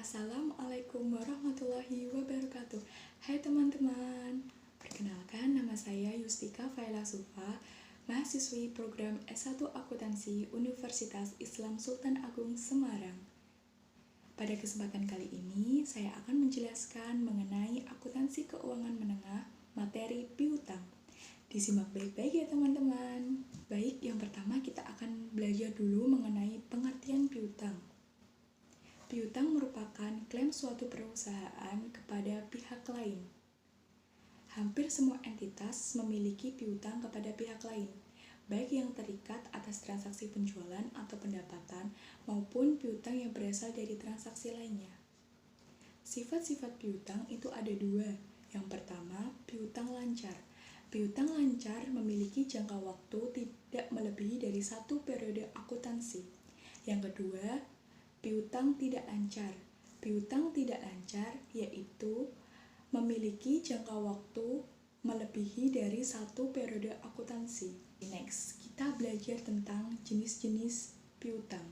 Assalamualaikum warahmatullahi wabarakatuh. Hai teman-teman, perkenalkan nama saya Yustika Faila Sufa, mahasiswi program S1 Akuntansi Universitas Islam Sultan Agung Semarang. Pada kesempatan kali ini, saya akan menjelaskan mengenai akuntansi keuangan menengah, materi piutang. Disimak baik-baik ya teman-teman. Baik, yang pertama kita akan belajar dulu mengenai pengertian piutang. Piutang merupakan klaim suatu perusahaan kepada pihak lain. Hampir semua entitas memiliki piutang kepada pihak lain, baik yang terikat atas transaksi penjualan atau pendapatan maupun piutang yang berasal dari transaksi lainnya. Sifat-sifat piutang itu ada dua. Yang pertama, piutang lancar. Piutang lancar memiliki jangka waktu tidak melebihi dari 1 periode akuntansi. Yang kedua, piutang tidak lancar. Piutang tidak lancar yaitu memiliki jangka waktu melebihi dari 1 periode akuntansi. Next, kita belajar tentang jenis-jenis piutang.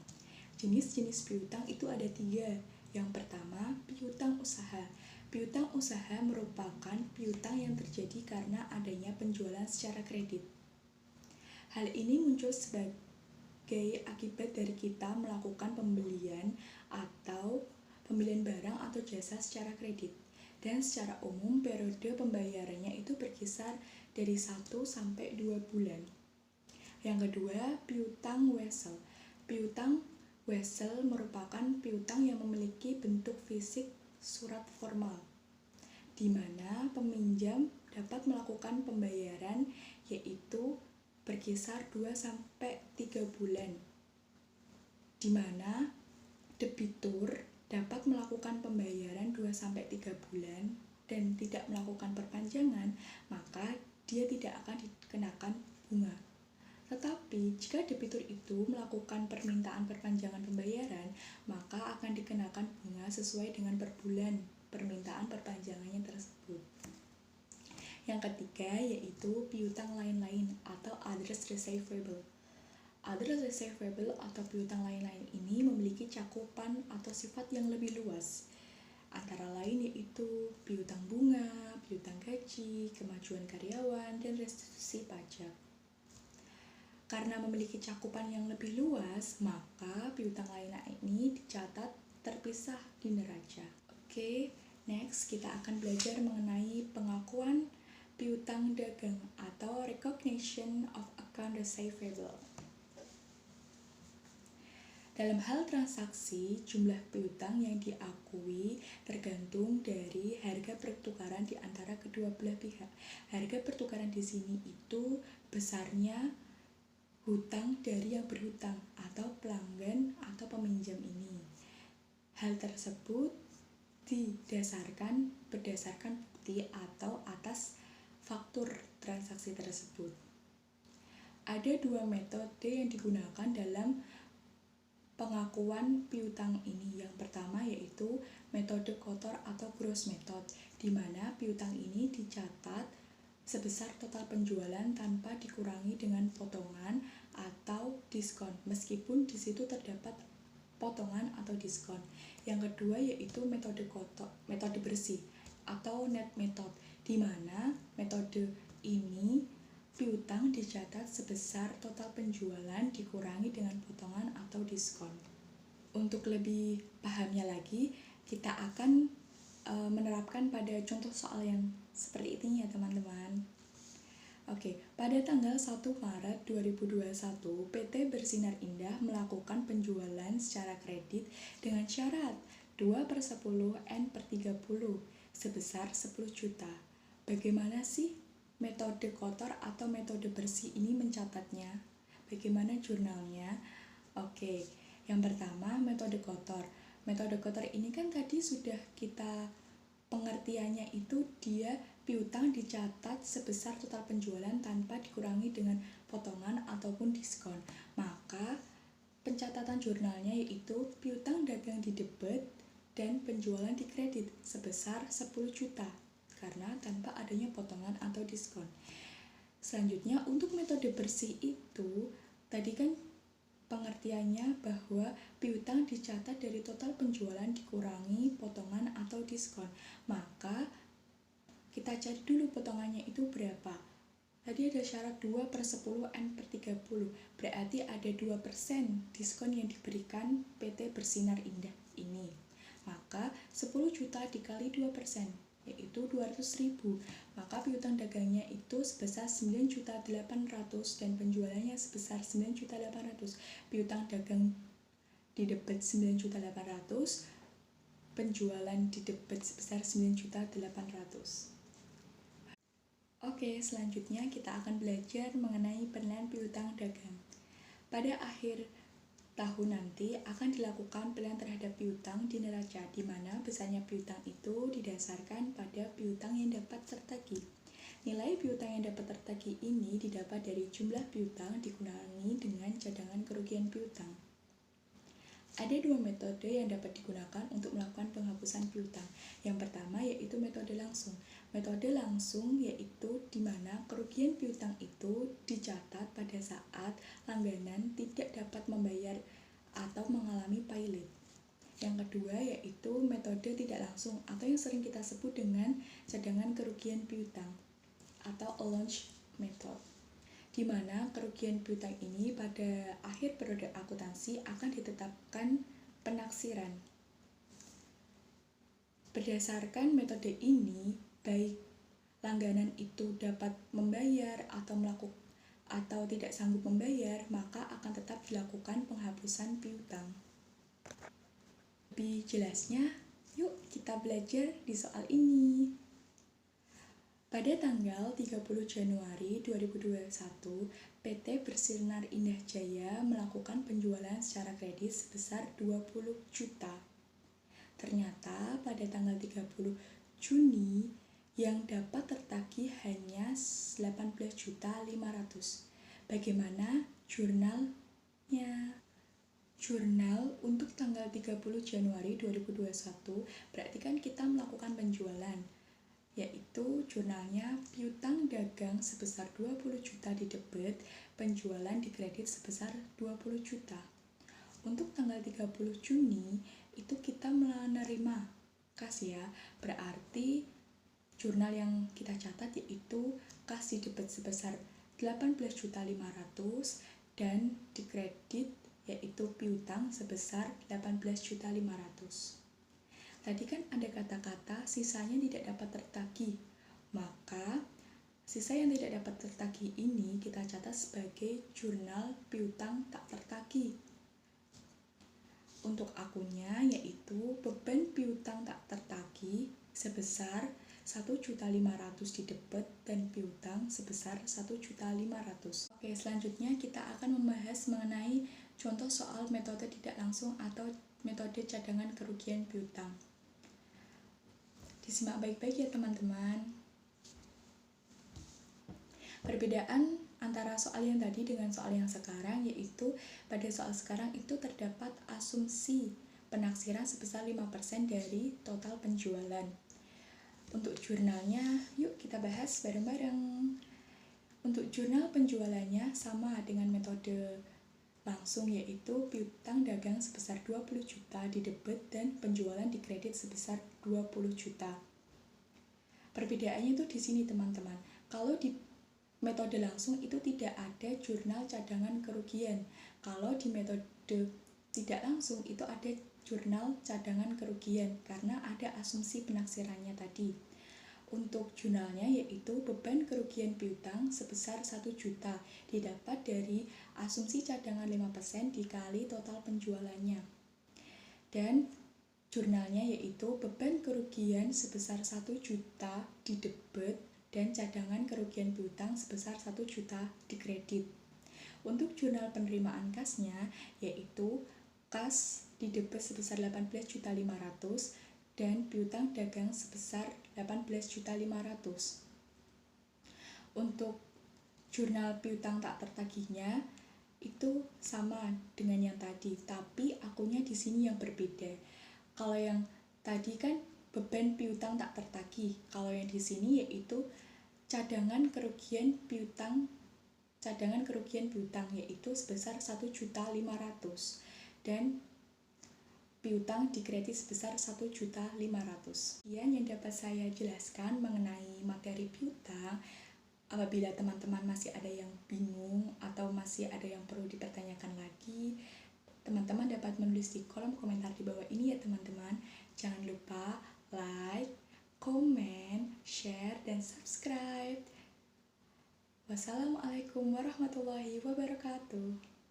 Jenis-jenis piutang itu ada 3. Yang pertama, piutang usaha. Piutang usaha merupakan piutang yang terjadi karena adanya penjualan secara kredit. Hal ini muncul sebagai akibat dari kita melakukan pembelian barang atau jasa secara kredit, dan secara umum periode pembayarannya itu berkisar dari 1 sampai 2 bulan. Yang kedua, piutang wesel. Piutang wesel merupakan piutang yang memiliki bentuk fisik surat formal, di mana peminjam dapat melakukan pembayaran yaitu berkisar 2-3 bulan, di mana debitur dapat melakukan pembayaran 2-3 bulan dan tidak melakukan perpanjangan, maka dia tidak akan dikenakan bunga. Tetapi jika debitur itu melakukan permintaan perpanjangan pembayaran, maka akan dikenakan bunga sesuai dengan per bulan permintaan perpanjangannya tersebut. Yang ketiga yaitu piutang lain-lain atau others receivable. Others receivable atau piutang lain-lain ini memiliki cakupan atau sifat yang lebih luas. Antara lain yaitu piutang bunga, piutang gaji, kemajuan karyawan, dan restitusi pajak. Karena memiliki cakupan yang lebih luas, maka piutang lain-lain ini dicatat terpisah di neraca. Oke, next kita akan belajar mengenai pengakuan piutang dagang atau recognition of account receivable. Dalam hal transaksi, jumlah piutang yang diakui tergantung dari harga pertukaran di antara kedua belah pihak. Harga pertukaran di sini itu besarnya hutang dari yang berhutang atau pelanggan atau peminjam ini. Hal tersebut berdasarkan bukti atau atas faktur transaksi tersebut. Ada 2 metode yang digunakan dalam pengakuan piutang ini. Yang pertama yaitu metode kotor atau gross method, di mana piutang ini dicatat sebesar total penjualan tanpa dikurangi dengan potongan atau diskon, meskipun di situ terdapat potongan atau diskon. Yang kedua yaitu metode bersih atau net method, di mana metode ini piutang dicatat sebesar total penjualan dikurangi dengan potongan atau diskon. Untuk lebih pahamnya lagi, kita akan menerapkan pada contoh soal yang seperti ini ya teman-teman. Oke, pada tanggal 1 Maret 2021, PT Bersinar Indah melakukan penjualan secara kredit dengan syarat 2/10 N/30 sebesar 10 juta. Bagaimana sih metode kotor atau metode bersih ini mencatatnya? Bagaimana jurnalnya? Oke, yang pertama metode kotor. Metode kotor ini kan tadi sudah kita pengertiannya itu dia piutang dicatat sebesar total penjualan tanpa dikurangi dengan potongan ataupun diskon. Maka pencatatan jurnalnya yaitu piutang dagang di debit dan penjualan di kredit sebesar 10 juta karena tanpa adanya potongan atau diskon. Selanjutnya untuk metode bersih itu tadi kan Pengertiannya bahwa piutang dicatat dari total penjualan dikurangi potongan atau diskon. Maka kita cari dulu potongannya itu berapa. Tadi ada syarat 2/10 N/30, berarti ada 2% diskon yang diberikan PT Bersinar Indah ini. Maka 10 juta dikali 2%, yaitu 200.000. Maka piutang dagangnya itu sebesar 9.800.000 dan penjualannya sebesar 9.800.000. Piutang dagang di debit 9.800.000, penjualan di debit sebesar 9.800.000. Oke, selanjutnya kita akan belajar mengenai penilaian piutang dagang. Pada akhir tahun nanti akan dilakukan penilaian terhadap piutang di neraca, di mana besarnya piutang itu didasarkan pada piutang yang dapat tertagih. Nilai piutang yang dapat tertagih ini didapat dari jumlah piutang dikurangi dengan cadangan kerugian piutang. Ada dua metode yang dapat digunakan untuk melakukan penghapusan piutang. Yang pertama yaitu metode langsung. Metode langsung yaitu di mana kerugian piutang itu dicatat pada saat langganan tidak dapat membayar atau mengalami pailit. Yang kedua yaitu metode tidak langsung atau yang sering kita sebut dengan cadangan kerugian piutang atau allowance method, di mana kerugian piutang ini pada akhir periode akuntansi akan ditetapkan penaksiran. Berdasarkan metode ini, baik langganan itu dapat membayar atau tidak sanggup membayar, maka akan tetap dilakukan penghapusan piutang. Lebih jelasnya, yuk kita belajar di soal ini. Pada tanggal 30 Januari 2021, PT Bersinar Indah Jaya melakukan penjualan secara kredit sebesar 20 juta. Ternyata pada tanggal 30 Juni yang dapat tertagih hanya 18.500.000. Bagaimana jurnalnya? Jurnal untuk tanggal 30 Januari 2021 berarti kan kita melakukan penjualan, yaitu jurnalnya piutang dagang sebesar 20 juta di debit, penjualan di kredit sebesar 20 juta. Untuk tanggal 30 Juni itu kita menerima kas ya, berarti jurnal yang kita catat yaitu kas di debit sebesar 18.500.000 dan di kredit yaitu piutang sebesar 18.500.000. Tadi kan ada kata-kata sisanya tidak dapat tertagih, maka sisa yang tidak dapat tertagih ini kita catat sebagai jurnal piutang tak tertagih. Untuk akunnya yaitu beban piutang tak tertagih sebesar 1.500.000 di debit dan piutang sebesar 1.500.000. Oke, selanjutnya kita akan membahas mengenai contoh soal metode tidak langsung atau metode cadangan kerugian piutang. Disimak baik-baik ya teman-teman. Perbedaan antara soal yang tadi dengan soal yang sekarang yaitu pada soal sekarang itu terdapat asumsi penaksiran sebesar 5% dari total penjualan. Untuk jurnalnya, yuk kita bahas bareng-bareng. Untuk jurnal penjualannya sama dengan metode langsung yaitu piutang dagang sebesar 20 juta di debit dan penjualan di kredit sebesar 20 juta. Perbedaannya itu di sini teman-teman. Kalau di metode langsung itu tidak ada jurnal cadangan kerugian. Kalau di metode tidak langsung itu ada jurnal cadangan kerugian karena ada asumsi penaksirannya tadi. Untuk jurnalnya yaitu beban kerugian piutang sebesar 1 juta didapat dari asumsi cadangan 5% dikali total penjualannya. Dan jurnalnya yaitu beban kerugian sebesar 1 juta di debit dan cadangan kerugian piutang sebesar 1 juta di kredit. Untuk jurnal penerimaan kasnya yaitu kas di debit sebesar 18.500.000 dan piutang dagang sebesar 18.500.000. Untuk jurnal piutang tak tertagihnya itu sama dengan yang tadi, tapi akunnya di sini yang berbeda. Kalau yang tadi kan beban piutang tak tertagih, kalau yang di sini yaitu cadangan kerugian piutang cadangan kerugian piutang, yaitu sebesar 1.500.000 dan piutang dikredit sebesar 1.500.000. Sekian yang dapat saya jelaskan mengenai materi piutang. Apabila teman-teman masih ada yang bingung atau masih ada yang perlu dipertanyakan lagi, teman-teman dapat menulis di kolom komentar di bawah ini ya teman-teman. Jangan lupa like, komen, share, dan subscribe. Wassalamualaikum warahmatullahi wabarakatuh.